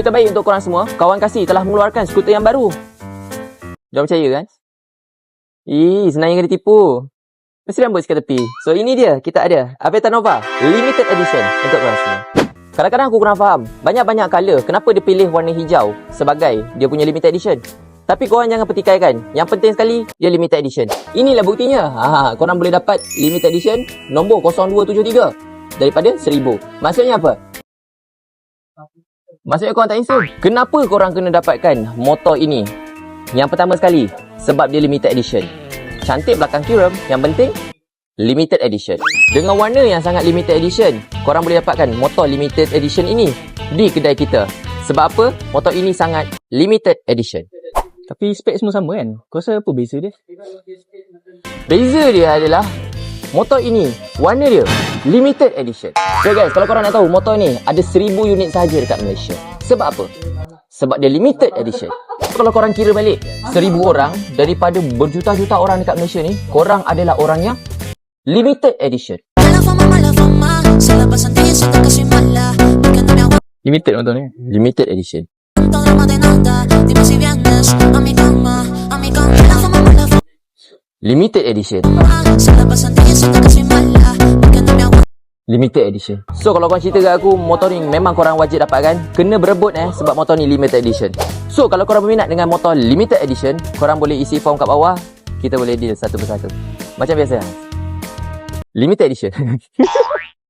Berita baik untuk korang semua, kawan kasih telah mengeluarkan skuter yang baru. Jangan percaya kan? Senang yang kena tipu. Mesti rambut sekat tepi. So ini dia, kita ada Aveta Nova Limited Edition untuk korang semua. Kadang-kadang aku kurang faham, banyak-banyak colour, kenapa dia pilih warna hijau sebagai dia punya limited edition. Tapi korang jangan petikaikan, yang penting sekali dia limited edition. Inilah buktinya. Korang boleh dapat limited edition nombor 0273 daripada 1000. Maksudnya apa? Maksudnya korang tak insya. Kenapa korang kena dapatkan motor ini? Yang pertama sekali, sebab dia limited edition. Cantik belakang kirim, yang penting limited edition. Dengan warna yang sangat limited edition, korang boleh dapatkan motor limited edition ini di kedai kita. Sebab apa? Motor ini sangat limited edition. Tapi spek semua sama kan? Kau rasa apa beza dia? Beza dia adalah motor ini, warna dia limited edition. So guys, kalau korang nak tahu, motor ni ada 1000 unit sahaja dekat Malaysia. Sebab apa? Sebab dia limited edition. Kalau korang kira balik 1000 orang daripada berjuta-juta orang dekat Malaysia ni, korang adalah orang yang limited edition. Limited motor ni. Limited edition. Limited edition. Limited edition. So kalau korang cerita kat aku, motor ni memang korang wajib dapatkan. Kena berebut sebab motor ni limited edition. So kalau korang berminat dengan motor limited edition, korang boleh isi form kat bawah. Kita boleh deal satu persatu. Macam biasa. Limited edition.